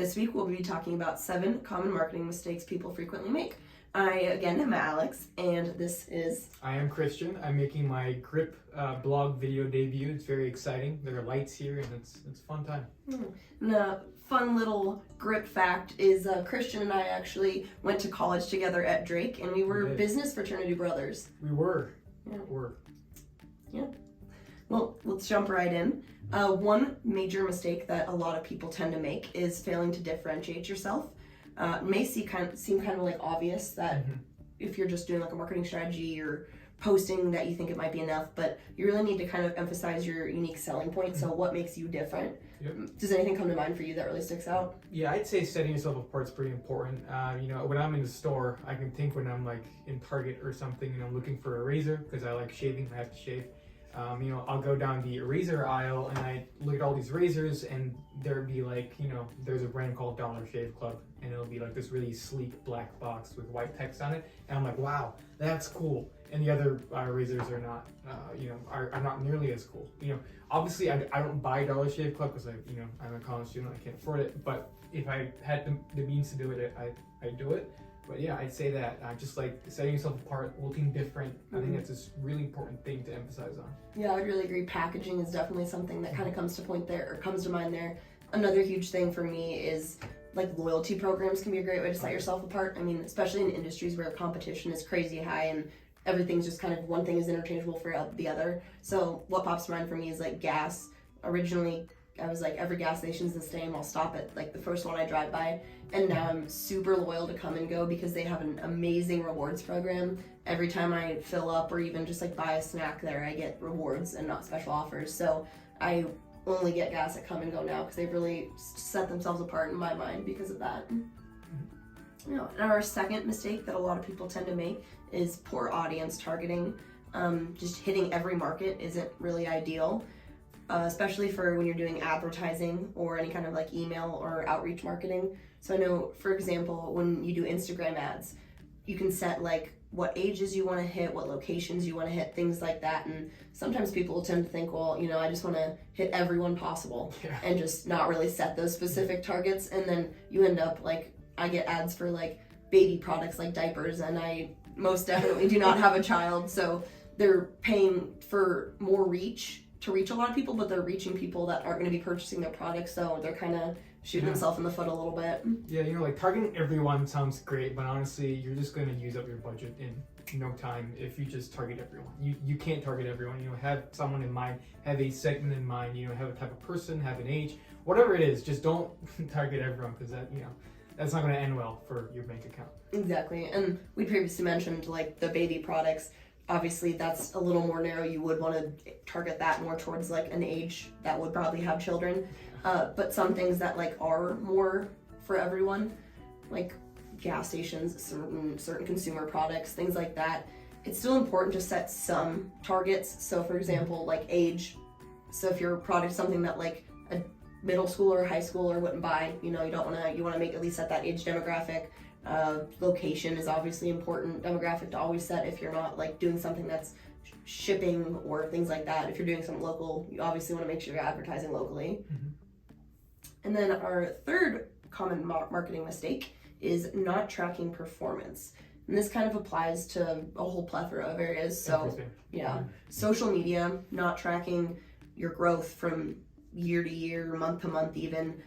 This week we'll be talking about 7 common marketing mistakes people frequently make. I, again, am Alex, and this is... I am Christian. I'm making my Grip blog video debut. It's very exciting. There are lights here, and it's a fun time. And a fun little Grip fact is Christian and I actually went to college together at Drake, and we were business fraternity brothers. We were. Yeah. Were. Yeah. Well, let's jump right in. One major mistake that a lot of people tend to make is failing to differentiate yourself. It may seem kind of like obvious that if you're just doing like a marketing strategy or posting that you think it might be enough, but you really need to kind of emphasize your unique selling point. So what makes you different? Yep. Does anything come to mind for you that really sticks out? Yeah, I'd say setting yourself apart is pretty important. When I'm in the store, I can think when I'm like in Target or something and I'm looking for a razor because I like shaving, I have to shave. I'll go down the razor aisle and I look at all these razors and there'd be like, there's a brand called Dollar Shave Club and it'll be like this really sleek black box with white text on it. And I'm like, wow, that's cool. And the other razors are not, are not nearly as cool. Obviously I don't buy Dollar Shave Club because I'm a college student, I can't afford it. But if I had the means to do it, I'd do it. But yeah, I'd say that just like setting yourself apart, looking different. I think that's a really important thing to emphasize on. Yeah, I would really agree. Packaging is definitely something that kind of comes to mind there. Another huge thing for me is like loyalty programs can be a great way to set yourself apart. I mean, especially in industries where competition is crazy high and everything's just kind of one thing is interchangeable for the other. So what pops to mind for me is like gas. Originally, I was like, every gas station's the same, I'll stop at like the first one I drive by. And now I'm super loyal to Come and Go because they have an amazing rewards program. Every time I fill up or even just like buy a snack there, I get rewards and not special offers. So I only get gas at Come and Go now because they've really set themselves apart in my mind because of that. And our second mistake that a lot of people tend to make is poor audience targeting. Just hitting every market isn't really ideal. Especially for when you're doing advertising or any kind of like email or outreach marketing. So I know, for example, when you do Instagram ads, you can set like what ages you want to hit, what locations you want to hit, things like that. And sometimes people tend to think, well, I just want to hit everyone possible and just not really set those specific targets. And then you end up like, I get ads for like baby products like diapers, and I most definitely do not have a child. So they're paying for more reach to reach a lot of people, but they're reaching people that aren't going to be purchasing their products, so they're kind of shooting themselves in the foot a little bit. Yeah, like targeting everyone sounds great, but honestly, you're just going to use up your budget in no time if you just target everyone. You can't target everyone. Have someone in mind, have a segment in mind. Have a type of person, have an age, whatever it is. Just don't target everyone because that's not going to end well for your bank account. Exactly, and we previously mentioned like the baby products. Obviously, that's a little more narrow. You would want to target that more towards like an age that would probably have children. But some things that like are more for everyone, like gas stations, certain consumer products, things like that, it's still important to set some targets. So for example, like age. So if your product is something that like a middle schooler or high schooler wouldn't buy, you want to make at least at that age demographic. Location is obviously important demographic to always set if you're not like doing something that's shipping or things like that. If you're doing something local, you obviously want to make sure you're advertising locally. And then our third common marketing mistake is not tracking performance. And this kind of applies to a whole plethora of areas. So social media, not tracking your growth from year to year, month to month even.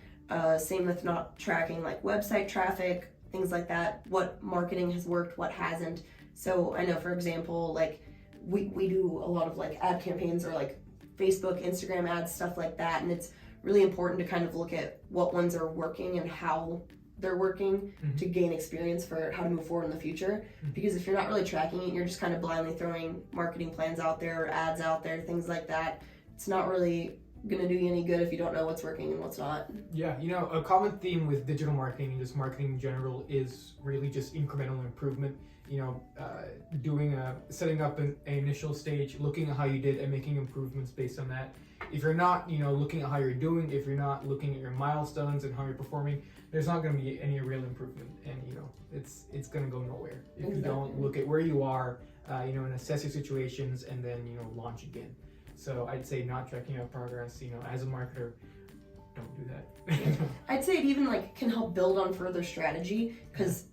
Same with not tracking like website traffic, things like that, what marketing has worked, what hasn't. So I know, for example, like we do a lot of like ad campaigns or like Facebook, Instagram ads, stuff like that. And it's really important to kind of look at what ones are working and how they're working to gain experience for how to move forward in the future. Because if you're not really tracking it, you're just kind of blindly throwing marketing plans out there, or ads out there, things like that. It's not really gonna do you any good if you don't know what's working and what's not. Yeah, a common theme with digital marketing and just marketing in general is really just incremental improvement. Setting up an initial stage, looking at how you did and making improvements based on that. If you're not, looking at how you're doing, if you're not looking at your milestones and how you're performing, there's not going to be any real improvement, and it's going to go nowhere if you don't look at where you are, and assess your situations, and then launch again. So I'd say not tracking your progress, as a marketer, don't do that. I'd say it even like can help build on further strategy because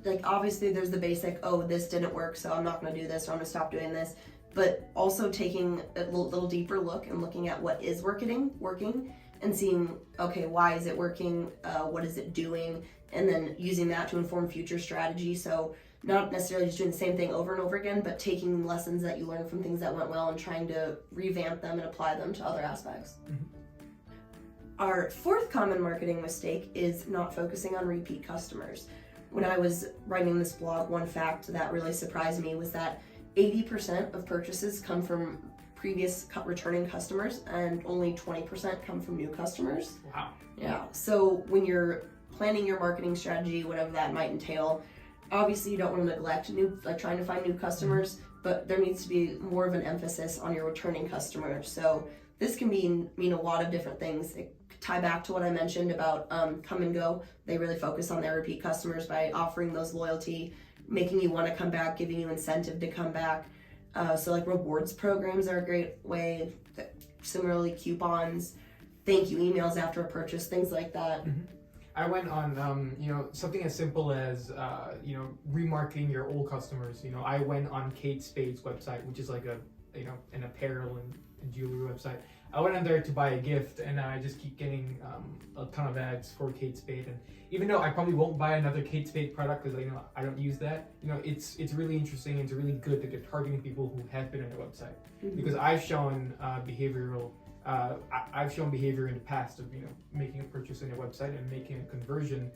like obviously there's the basic, oh, this didn't work, so I'm not going to do this, or I'm going to stop doing this. But also taking a little deeper look and looking at what is working, and seeing, okay, why is it working? What is it doing? And then using that to inform future strategy. So not necessarily just doing the same thing over and over again, but taking lessons that you learned from things that went well and trying to revamp them and apply them to other aspects. Mm-hmm. Our fourth common marketing mistake is not focusing on repeat customers. When I was writing this blog, one fact that really surprised me was that 80% of purchases come from previous returning customers and only 20% come from new customers. Wow. Yeah, so when you're planning your marketing strategy, whatever that might entail, obviously you don't want to neglect trying to find new customers, but there needs to be more of an emphasis on your returning customers. So this can mean a lot of different things. It could tie back to what I mentioned about Come and Go. They really focus on their repeat customers by offering those loyalty, making you want to come back, giving you incentive to come back. So like rewards programs are a great way. Similarly, coupons, thank you emails after a purchase, things like that. Mm-hmm. I went on, something as simple as, remarketing your old customers. I went on Kate Spade's website, which is like an apparel and jewelry website. I went on there to buy a gift, and I just keep getting a ton of ads for Kate Spade. And even though I probably won't buy another Kate Spade product because I don't use that, it's really interesting and it's really good that they're targeting people who have been on their website. Mm-hmm. Because I've shown I've shown behavior in the past of making a purchase on their website and making a conversion.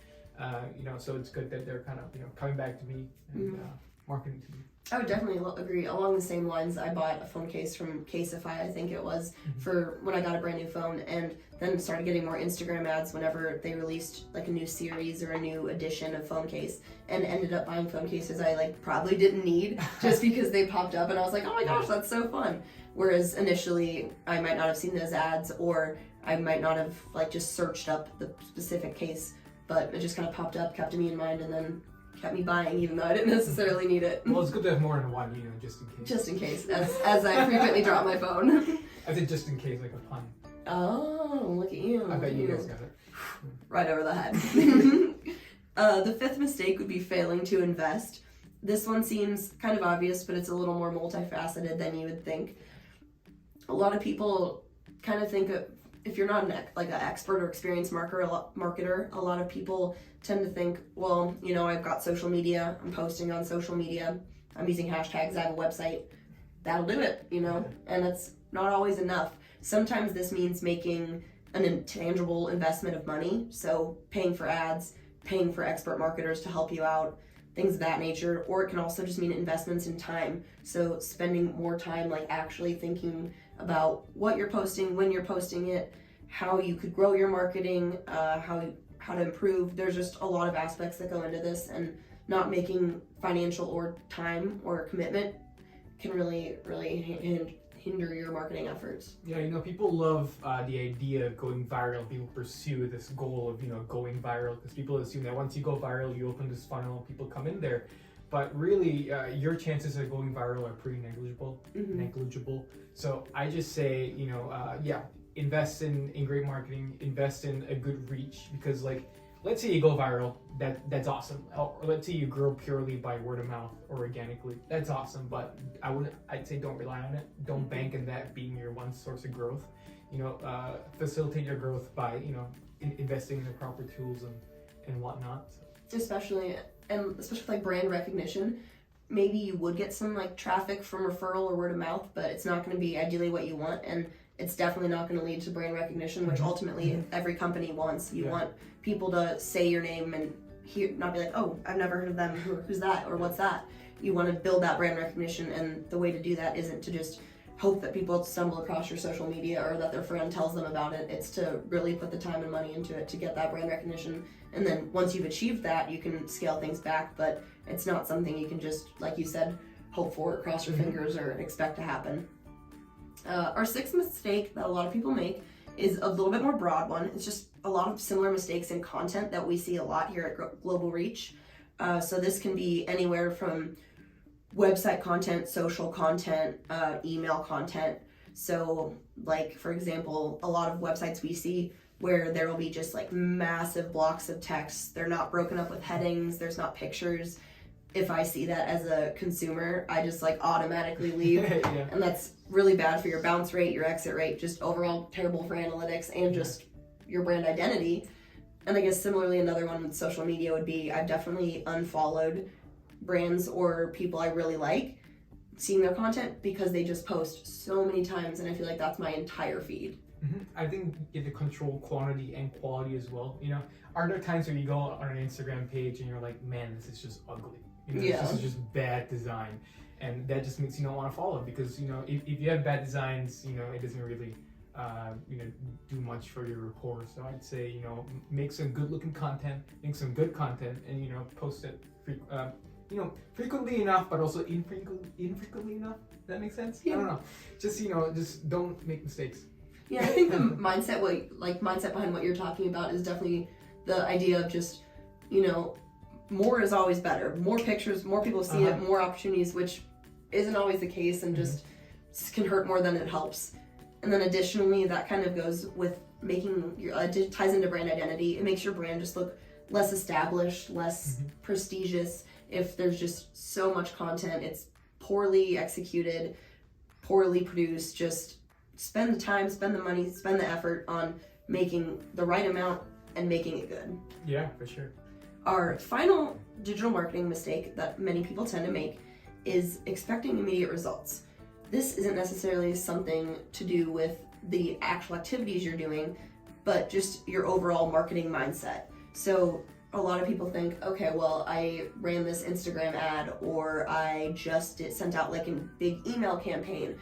So it's good that they're kind of coming back to me and marketing to me. I would definitely agree. Along the same lines, I bought a phone case from Caseify, I think it was, for when I got a brand new phone, and then started getting more Instagram ads whenever they released like a new series or a new edition of phone case, and ended up buying phone cases I probably didn't need just because they popped up, and I was like, oh my gosh, that's so fun. Whereas initially, I might not have seen those ads, or I might not have just searched up the specific case, but it just kind of popped up, kept me in mind, and then kept me buying even though I didn't necessarily need it. Well, it's good to have more than one, just in case. Just in case, as I frequently drop my phone. I said just in case, like a pun. Oh, look at you. I bet you guys got it. Right over the head. The fifth mistake would be failing to invest. This one seems kind of obvious, but it's a little more multifaceted than you would think. A lot of people kind of think if you're not an expert or experienced marketer, a lot of people tend to think, well, I've got social media, I'm posting on social media, I'm using hashtags, I have a website, that'll do it, and it's not always enough. Sometimes this means making an intangible investment of money, so paying for ads, paying for expert marketers to help you out, things of that nature, or it can also just mean investments in time, so spending more time actually thinking about what you're posting, when you're posting it, how you could grow your marketing, how to improve. There's just a lot of aspects that go into this, and not making financial or time or commitment can really hinder your marketing efforts. Yeah, people love the idea of going viral. People pursue this goal of going viral because people assume that once you go viral, you open this funnel, people come in there. But really, your chances of going viral are pretty negligible. So I just say, invest in great marketing, invest in a good reach, because let's say you go viral, that's awesome. Or let's say you grow purely by word of mouth or organically, that's awesome. But I'd say don't rely on it. Don't bank on that being your one source of growth. Facilitate your growth by investing in the proper tools and whatnot. Especially brand recognition. Maybe you would get some traffic from referral or word of mouth, but it's not going to be ideally what you want, and it's definitely not going to lead to brand recognition, which ultimately every company wants. You want people to say your name and not be like, oh, I've never heard of them, who's that, or what's that. You want to build that brand recognition, and the way to do that isn't to just hope that people stumble across your social media or that their friend tells them about it. It's to really put the time and money into it to get that brand recognition. And then once you've achieved that, you can scale things back, but it's not something you can just, like you said, hope for, cross your fingers, or expect to happen. Our sixth mistake that a lot of people make is a little bit more broad one. It's just a lot of similar mistakes in content that we see a lot here at Global Reach. So this can be anywhere from website content, social content, email content. So for example, a lot of websites we see where there will be just like massive blocks of text. They're not broken up with headings, there's not pictures. If I see that as a consumer, I just like automatically leave. Yeah. And that's really bad for your bounce rate, your exit rate, just overall terrible for analytics and just your brand identity. And I guess similarly, another one with social media would be I've definitely unfollowed brands or people I really like, seeing their content because they just post so many times, and I feel like that's my entire feed. I think you have to control quantity and quality as well. You know, are there times where you go on an Instagram page and you're like, man, this is just ugly. You know, Yeah. this is just bad design, and that just makes you not want to follow because you know if you have bad designs, you know it doesn't really do much for your rapport. So I'd say make some good looking content, make some good content, and post it frequently enough, but also infrequently enough. Does that make sense? Yeah. I don't know. Just don't make mistakes. Yeah, I think the mindset behind what you're talking about is definitely the idea of just, more is always better. More pictures, more people see it, more opportunities, which isn't always the case and just can hurt more than it helps. And then additionally, that kind of goes with making ties into brand identity. It makes your brand just look less established, less prestigious. If there's just so much content, it's poorly executed, poorly produced. Just spend the time, spend the money, spend the effort on making the right amount and making it good. Yeah, for sure. Our final digital marketing mistake that many people tend to make is expecting immediate results. This isn't necessarily something to do with the actual activities you're doing, but just your overall marketing mindset. So a lot of people think, okay, well, I ran this Instagram ad, or I just sent out like a big email campaign.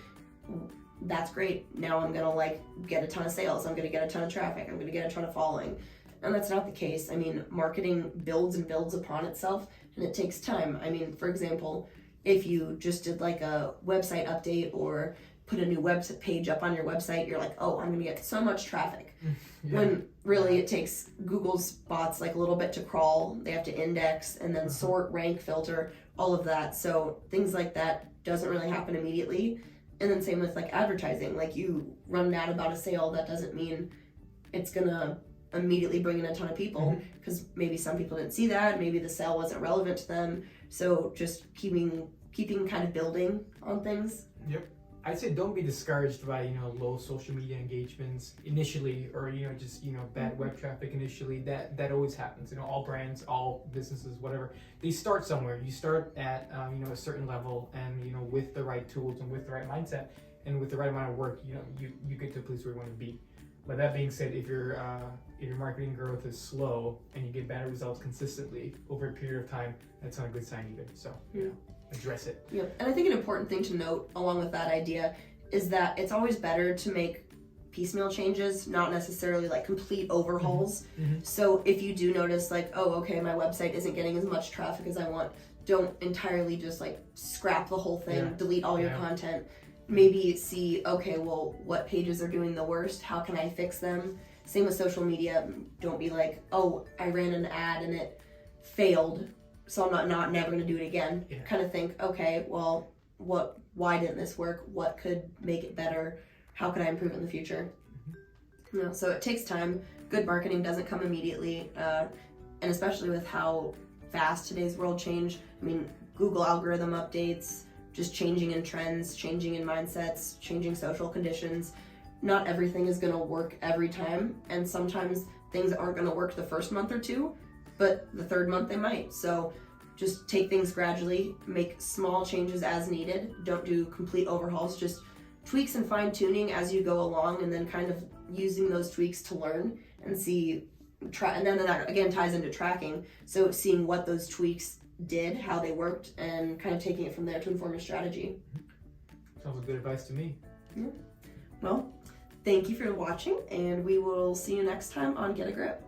That's great. Now I'm gonna get a ton of sales. I'm gonna get a ton of traffic. I'm gonna get a ton of following. And that's not the case. I mean, marketing builds and builds upon itself, and it takes time. I mean, for example, if you just did like a website update or put a new website page up on your website, you're like, oh, I'm gonna get so much traffic. Yeah. When really it takes Google's bots like a little bit to crawl. They have to index and then sort, rank, filter, all of that. So things like that doesn't really happen immediately. And then same with like advertising. Like you run an ad about a sale, that doesn't mean it's gonna immediately bring in a ton of people, because maybe some people didn't see that, maybe the sale wasn't relevant to them. So just keeping kind of building on things. Yep. I'd say don't be discouraged by low social media engagements initially, or just bad web traffic initially. That always happens. All brands, all businesses, whatever, they start somewhere. You start at a certain level, and with the right tools and with the right mindset and with the right amount of work, you get to a place where you want to be. But that being said, if your marketing growth is slow and you get bad results consistently over a period of time, that's not a good sign either. So address it. Yep. And I think an important thing to note along with that idea is that it's always better to make piecemeal changes, not necessarily like complete overhauls. So if you do notice like, oh, okay, my website isn't getting as much traffic as I want, don't entirely just like scrap the whole thing, delete all your content. Maybe see, okay, well, what pages are doing the worst? How can I fix them? Same with social media. Don't be like, oh, I ran an ad and it failed, so I'm not never gonna do it again. Kind of think, okay, well, why didn't this work? What could make it better? How could I improve it in the future? So it takes time. Good marketing doesn't come immediately, and especially with how fast today's world changed. I mean, Google algorithm updates, just changing in trends, changing in mindsets, changing social conditions. Not everything is gonna work every time, and sometimes things aren't gonna work the first month or two, but the third month they might. So just take things gradually, make small changes as needed. Don't do complete overhauls, just tweaks and fine tuning as you go along, and then kind of using those tweaks to learn and see, and then that again ties into tracking. So seeing what those tweaks did, how they worked, and kind of taking it from there to inform your strategy. Sounds like good advice to me. Well, thank you for watching, and we will see you next time on Get a Grip.